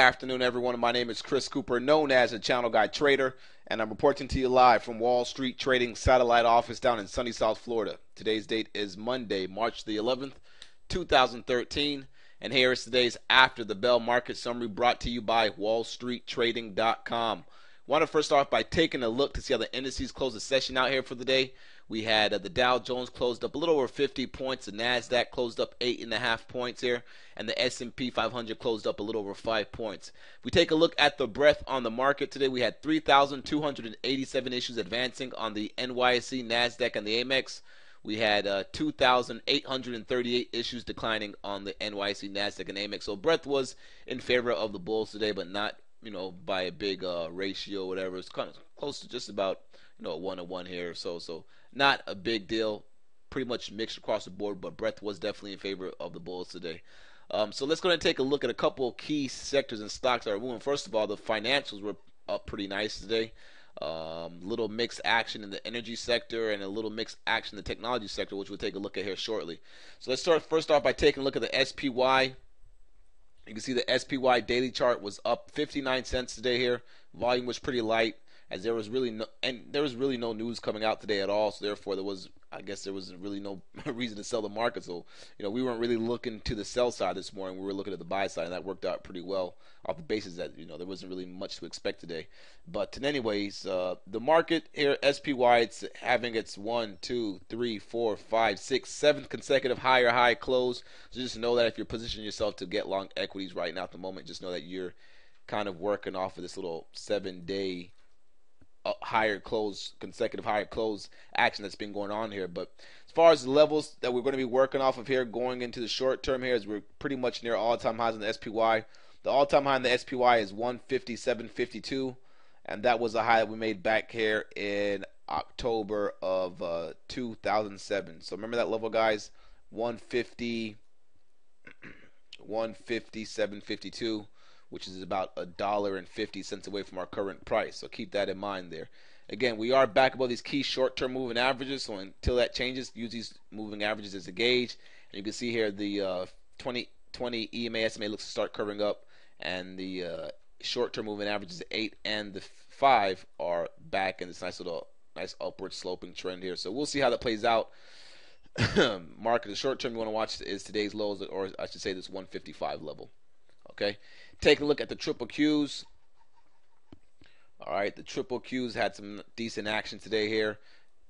afternoon, everyone. My name is Chris Cooper, known as a Channel Guy Trader, and I'm reporting to you live from Wall Street Trading Satellite Office down in sunny South Florida. Today's date is Monday, March the 11th, 2013, and here is today's After the Bell Market Summary brought to you by WallStreetTrading.com. I want to first off by taking a look to see how the indices closed the session out here for the day. We had the Dow Jones closed up a little over 50 points. The NASDAQ closed up 8.5 points here. And the S&P 500 closed up a little over 5 points. If we take a look at the breadth on the market today, we had 3,287 issues advancing on the NYSE, NASDAQ, and the Amex. We had 2,838 issues declining on the NYSE, NASDAQ, and Amex. So breadth was in favor of the bulls today, but not, by a big ratio, whatever. It's kind of close to just about, a 1-to-1 here or so. So not a big deal. Pretty much mixed across the board, but breadth was definitely in favor of the bulls today. So let's go ahead and take a look at a couple key sectors and stocks that are moving. First of all, the financials were up pretty nice today. Little mixed action in the energy sector and a little mixed action in the technology sector, which we'll take a look at here shortly. So let's start first off by taking a look at the SPY. You can see the SPY daily chart was up 59 cents today here. Volume was pretty light, as there was really no news coming out today at all. So therefore, there wasn't really no reason to sell the market. So we weren't really looking to the sell side this morning. We were looking at the buy side, and that worked out pretty well off the basis that there wasn't really much to expect today. But anyways, the market here, SPY, it's having its 1, 2, 3, 4, 5, 6, 7th consecutive higher high close. So just know that if you're positioning yourself to get long equities right now at the moment, just know that you're kind of working off of this little 7-day consecutive higher close action that's been going on here. But as far as the levels that we're going to be working off of here going into the short term here, is we're pretty much near all-time highs on the SPY. The all-time high on the SPY is 157.52, and that was a high that we made back here in October of 2007. So remember that level, guys, 157.52. which is about $1.50 away from our current price. So keep that in mind there. Again, we are back above these key short-term moving averages, so until that changes, use these moving averages as a gauge. And you can see here the 2020 EMA SMA looks to start curving up, and the short-term moving averages, the 8 and the 5, are back in this nice upward sloping trend here. So we'll see how that plays out. Market, the short-term you want to watch is today's lows, or I should say this 155 level. Okay. Take a look at the triple Qs. All right, the triple Qs had some decent action today here.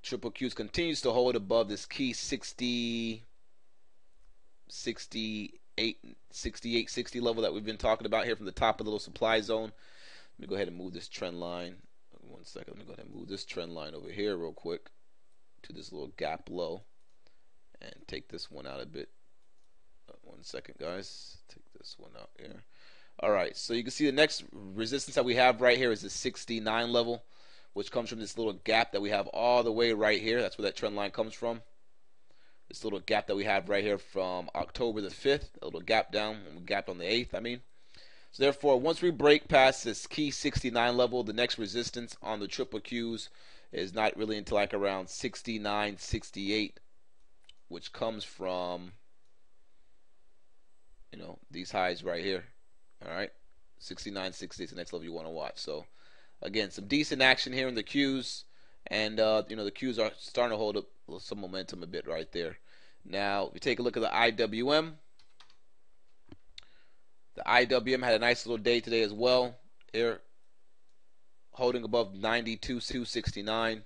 Triple Qs continues to hold above this key 68, 60 level that we've been talking about here from the top of the little supply zone. Let me go ahead and move this trend line. 1 second. Let me go ahead and move this trend line over here real quick to this little gap low and take this one out a bit. 1 second, guys. Take this one out here. All right, so you can see the next resistance that we have right here is the 69 level, which comes from this little gap that we have all the way right here. That's where that trend line comes from. This little gap that we have right here from October the 5th, a little gap down, and we gapped on the 8th, So therefore, once we break past this key 69 level, the next resistance on the triple Qs is not really until like around 69, 68, which comes from, these highs right here. All right, 69, 68 is the next level you want to watch. So, again, some decent action here in the Qs, and the Qs are starting to hold up some momentum a bit right there. Now, if you take a look at the IWM, the IWM had a nice little day today as well. Here, holding above 92.269.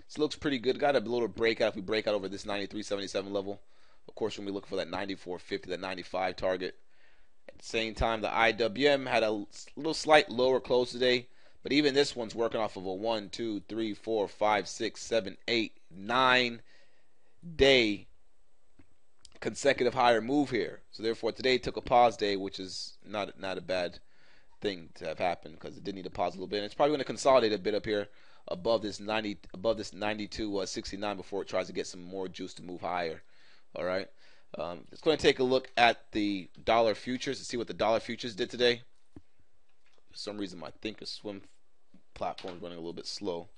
This looks pretty good. Got a little breakout if we break out over this 93.77 level. Of course, when we look for that 94.50, that 95 target. At the same time, the IWM had a little slight lower close today, but even this one's working off of a 1, 2, 3, 4, 5, 6, 7, 8, 9 day consecutive higher move here. So therefore, today took a pause day, which is not a bad thing to have happened because it did need to pause a little bit. And it's probably going to consolidate a bit up here above this 92.69 before it tries to get some more juice to move higher. All right. Let's go ahead and take a look at the dollar futures to see what the dollar futures did today. For some reason, my Thinkorswim platform is running a little bit slow.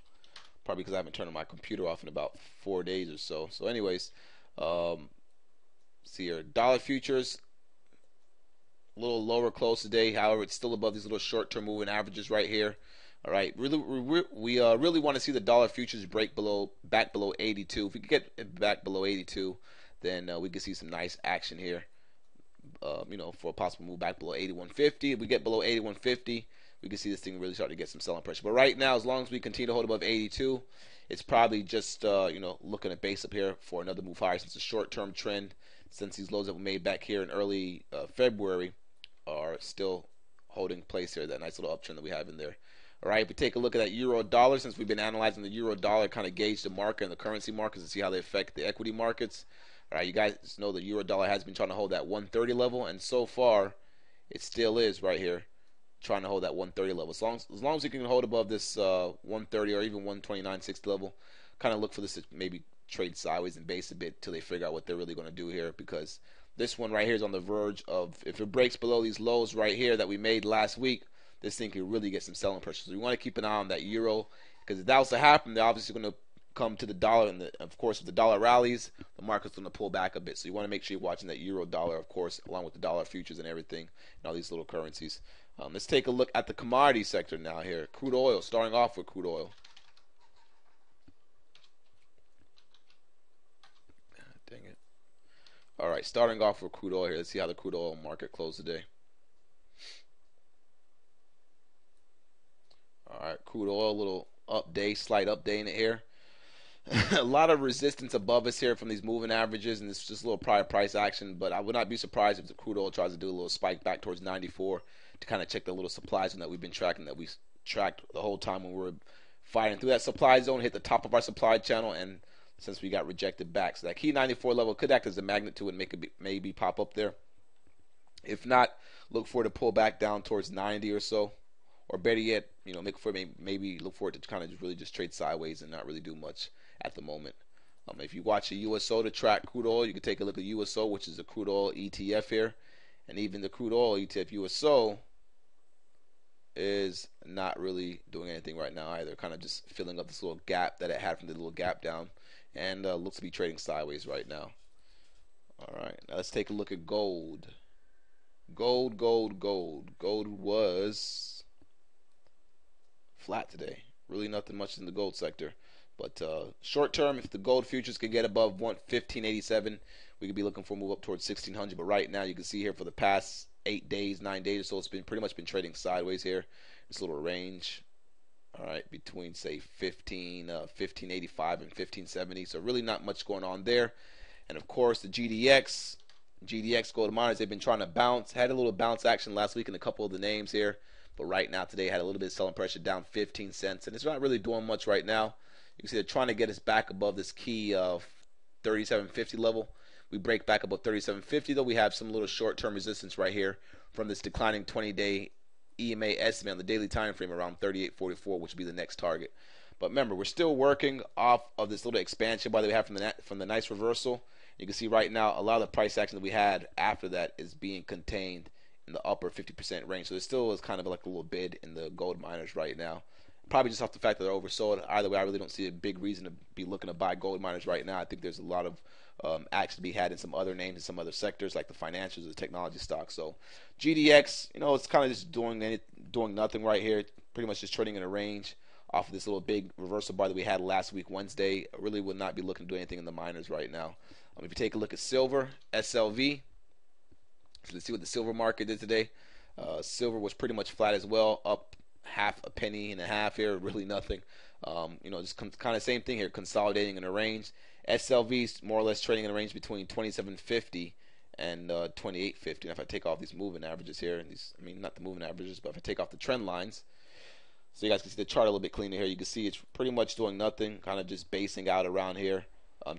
Probably because I haven't turned my computer off in about 4 days or so. So anyways, see here, dollar futures a little lower close today. However, it's still above these little short-term moving averages right here. All right, really, we really want to see the dollar futures break back below 82. If we could get it back below 82, then we could see some nice action here. For a possible move back below 81.50. If we get below 81.50, we can see this thing really start to get some selling pressure. But right now, as long as we continue to hold above 82, it's probably just looking at base up here for another move higher, since the short-term trend, since these lows that were made back here in early February are still holding place here. That nice little uptrend that we have in there. All right, if we take a look at that euro dollar, since we've been analyzing the euro dollar, kind of gauge the market and the currency markets and see how they affect the equity markets. All right, you guys know the euro dollar has been trying to hold that 130 level, and so far it still is right here trying to hold that 130 level. As long as you can hold above this 130 or even 129.60 level, kind of look for this to maybe trade sideways and base a bit till they figure out what they're really going to do here, because this one right here is on the verge of, if it breaks below these lows right here that we made last week, this thing could really get some selling pressure. So we want to keep an eye on that euro, because if that was to happen, they're obviously going to come to the dollar, and of course, if the dollar rallies, the market's going to pull back a bit. So you want to make sure you're watching that euro dollar, of course, along with the dollar futures and everything, and all these little currencies. Let's take a look at the commodity sector now here. Crude oil, starting off with crude oil. Dang it. All right, starting off with crude oil here. Let's see how the crude oil market closed today. All right, crude oil, little update, slight update in it here. A lot of resistance above us here from these moving averages, and it's just a little prior price action, but I would not be surprised if the crude oil tries to do a little spike back towards 94 to kind of check the little supply zone that we've been tracking, that we tracked the whole time when we were fighting through that supply zone, hit the top of our supply channel, and since we got rejected back. So that key 94 level could act as a magnet to it and make it maybe pop up there. If not, look for it to pull back down towards 90 or so. Or better yet, maybe look for it to kind of really just trade sideways and not really do much at the moment. If you watch the USO to track crude oil, you can take a look at USO, which is the crude oil ETF here. And even the crude oil ETF USO is not really doing anything right now either. Kind of just filling up this little gap that it had from the little gap down. And looks to be trading sideways right now. All right, now let's take a look at gold. Gold was flat today. Really nothing much in the gold sector. But short term, if the gold futures can get above 1587, we could be looking for a move up towards 1600. But right now, you can see here for the past 8 days, 9 days or so, it's been pretty much been trading sideways here. This little range, all right, between say 1585 and 1570. So really not much going on there. And of course, the GDX gold miners, they've been trying to bounce. Had a little bounce action last week in a couple of the names here. But right now, today, had a little bit of selling pressure, down 15 cents. And it's not really doing much right now. You can see they're trying to get us back above this key of 37.50 level. We break back above 37.50, though. We have some little short-term resistance right here from this declining 20-day EMA estimate on the daily time frame around 38.44, which would be the next target. But remember, we're still working off of this little expansion by the way we have from the nice reversal. You can see right now a lot of the price action that we had after that is being contained in the upper 50% range. So there still is kind of like a little bid in the gold miners right now. Probably just off the fact that they're oversold. Either way, I really don't see a big reason to be looking to buy gold miners right now. I think there's a lot of action to be had in some other names, in some other sectors like the financials or the technology stocks. So GDX, it's kind of just doing nothing right here. Pretty much just trading in a range off of this little big reversal bar that we had last week, Wednesday. I really would not be looking to do anything in the miners right now. If you take a look at silver, SLV, so let's see what the silver market did today. Silver was pretty much flat as well, up half a penny and a half here, really nothing. Just kind of same thing here, consolidating in a range. SLV's more or less trading in a range between 27.50 and 28.50. And if I take off these moving averages here, and not the moving averages, but if I take off the trend lines, so you guys can see the chart a little bit cleaner here. You can see it's pretty much doing nothing, kind of just basing out around here.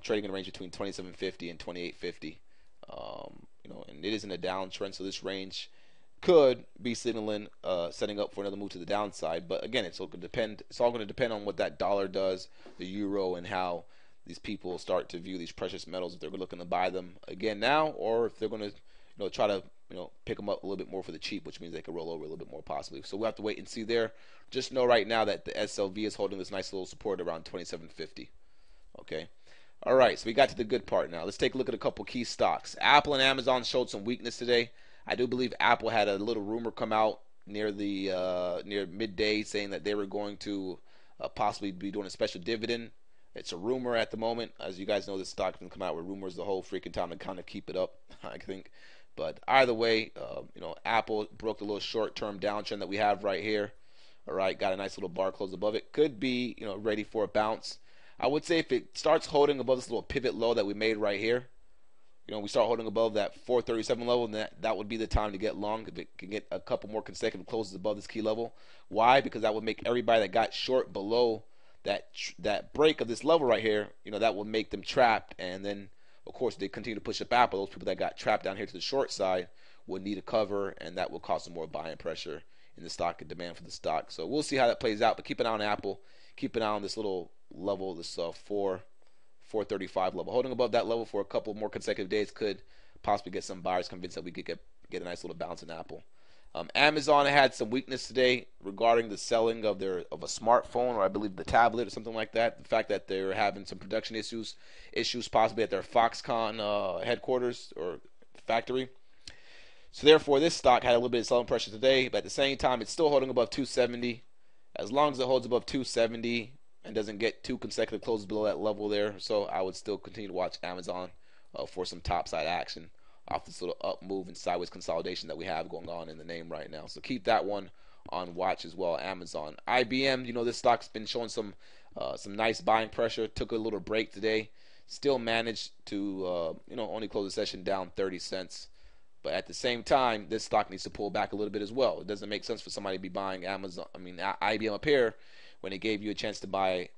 Trading in a range between 27.50 and 28.50. And it is in a downtrend, so this range could be signaling setting up for another move to the downside. But again, it's all going to depend on what that dollar does, the euro, and how these people start to view these precious metals, if they're looking to buy them again now, or if they're going to try to pick them up a little bit more for the cheap, which means they could roll over a little bit more possibly. So we'll have to wait and see there. Just know right now that the SLV is holding this nice little support around 27.50. Okay. All right, so we got to the good part now. Let's take a look at a couple key stocks. Apple and Amazon showed some weakness today. I do believe Apple had a little rumor come out near midday saying that they were going to possibly be doing a special dividend. It's a rumor at the moment. As you guys know, this stock can come out with rumors the whole freaking time to kind of keep it up, I think. But either way, Apple broke the little short-term downtrend that we have right here. All right, got a nice little bar close above it. Could be, ready for a bounce. I would say if it starts holding above this little pivot low that we made right here, we start holding above that 437 level, and that would be the time to get long if it can get a couple more consecutive closes above this key level. Why? Because that would make everybody that got short below that break of this level right here, that will make them trapped, and then of course they continue to push up Apple. Those people that got trapped down here to the short side would need a cover, and that will cause some more buying pressure in the stock and demand for the stock. So we'll see how that plays out. But keep an eye on Apple. Keep an eye on this little level, this 435 level. Holding above that level for a couple more consecutive days could possibly get some buyers convinced that we could get a nice little bounce in Apple. Amazon had some weakness today regarding the selling of a smartphone, or I believe the tablet or something like that. The fact that they're having some production issues possibly at their Foxconn headquarters or factory. So therefore, this stock had a little bit of selling pressure today, but at the same time, it's still holding above 270. As long as it holds above 270 and doesn't get two consecutive closes below that level there, so I would still continue to watch Amazon for some topside action off this little up move and sideways consolidation that we have going on in the name right now. So keep that one on watch as well. Amazon, IBM, this stock's been showing some nice buying pressure. Took a little break today. Still managed to only close the session down 30 cents. But at the same time, this stock needs to pull back a little bit as well. It doesn't make sense for somebody to be buying IBM up here when it gave you a chance to buy,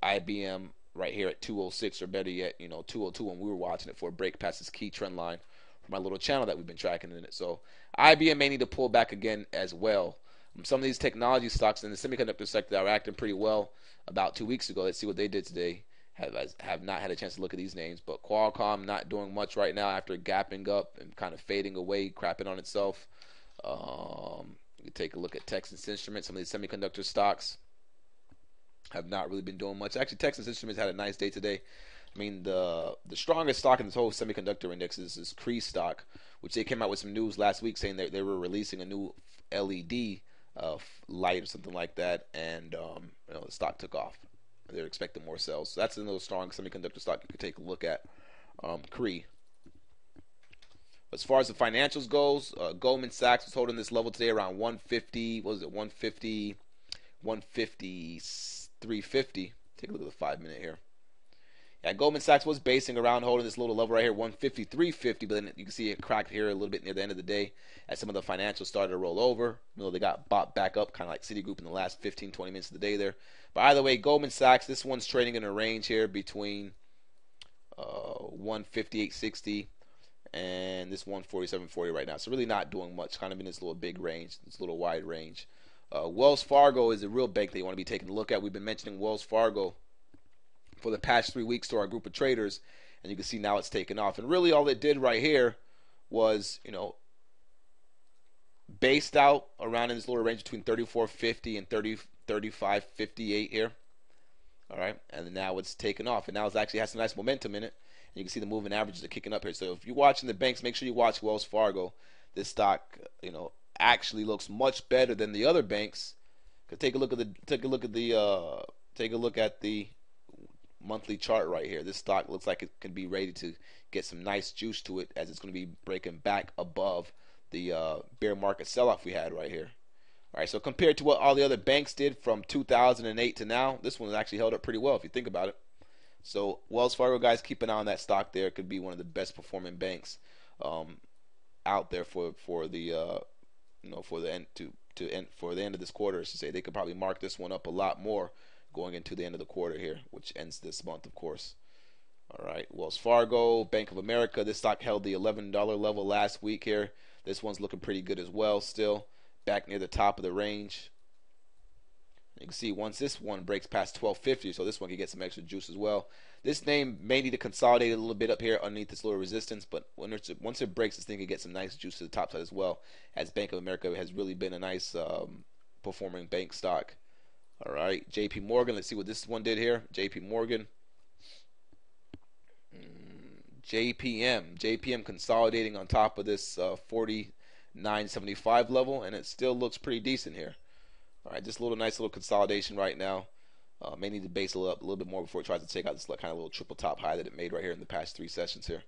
IBM right here at 206, or better yet, 202 when we were watching it for a break past this key trend line for my little channel that we've been tracking in it. So IBM may need to pull back again as well. Some of these technology stocks in the semiconductor sector that were acting pretty well about 2 weeks ago. Let's see what they did today. Have not had a chance to look at these names, but Qualcomm not doing much right now after gapping up and kind of fading away, crapping on itself. You take a look at Texas Instruments. Some of these semiconductor stocks have not really been doing much. Actually, Texas Instruments had a nice day today. The strongest stock in this whole semiconductor index is this Cree stock, which they came out with some news last week saying that they were releasing a new LED light or something like that, and the stock took off. They're expecting more sales. So that's another strong semiconductor stock you could take a look at, Cree. As far as the financials goes, Goldman Sachs was holding this level today around 150. What was it? 150, 350. Take a look at the 5-minute here. Yeah, Goldman Sachs was basing around holding this little level right here, 153.50, but then you can see it cracked here a little bit near the end of the day as some of the financials started to roll over. They got bought back up, kind of like Citigroup in the last 15, 20 minutes of the day there. But either way, Goldman Sachs, this one's trading in a range here between 158.60 and this 147.40 right now. So really not doing much, kind of in this little big range, this little wide range. Wells Fargo is a real bank that you want to be taking a look at. We've been mentioning Wells Fargo for the past 3 weeks to our group of traders, and you can see now it's taken off. And really all it did right here was, based out around in this little range between 34.50 and 35.58 here. All right, and now it's taken off, and now it actually has some nice momentum in it. And you can see the moving averages are kicking up here. So if you're watching the banks, make sure you watch Wells Fargo. This stock, actually looks much better than the other banks. Take a look at the monthly chart right here. This stock looks like it can be ready to get some nice juice to it, as it's going to be breaking back above the bear market sell-off we had right here. All right, so compared to what all the other banks did from 2008 to now, this one has actually held up pretty well if you think about it. So Wells Fargo, guys, keep an eye on that stock there. It could be one of the best performing banks out there for the end of this quarter. I should say they could probably mark this one up a lot more going into the end of the quarter here, which ends this month, of course. All right, Wells Fargo, Bank of America. This stock held the $11 level last week here. This one's looking pretty good as well, still back near the top of the range. You can see once this one breaks past 1250, so this one can get some extra juice as well. This name may need to consolidate a little bit up here underneath this little resistance, but once it breaks, this thing can get some nice juice to the top side as well, as Bank of America has really been a nice performing bank stock. All right, JP Morgan. Let's see what this one did here. JP Morgan. JPM consolidating on top of this 49.75 level, and it still looks pretty decent here. All right, just a little nice little consolidation right now. May need to base it up a little bit more before it tries to take out this kind of little triple top high that it made right here in the past 3 sessions here.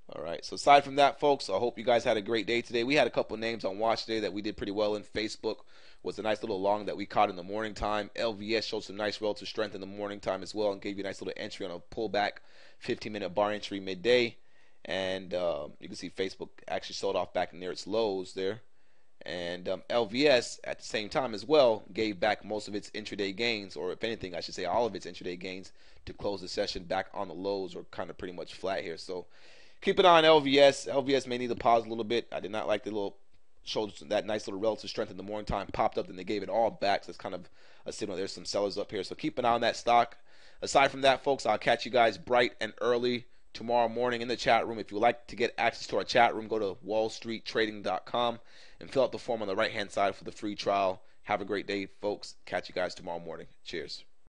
All right, so aside from that, folks, I hope you guys had a great day today. We had a couple names on watch today that we did pretty well in. Facebook was a nice little long that we caught in the morning time. LVS showed some nice relative strength in the morning time as well and gave you a nice little entry on a pullback 15-minute bar entry midday. And you can see Facebook actually sold off back near its lows there. And LVS at the same time as well gave back most of its intraday gains, or if anything, I should say all of its intraday gains, to close the session back on the lows or kind of pretty much flat here. So keep an eye on LVS. LVS may need to pause a little bit. I did not like the little showed that nice little relative strength in the morning time, popped up, and they gave it all back. So it's kind of a signal there's some sellers up here. So keep an eye on that stock. Aside from that, folks, I'll catch you guys bright and early tomorrow morning in the chat room. If you would like to get access to our chat room, go to wallstreettrading.com and fill out the form on the right-hand side for the free trial. Have a great day, folks. Catch you guys tomorrow morning. Cheers.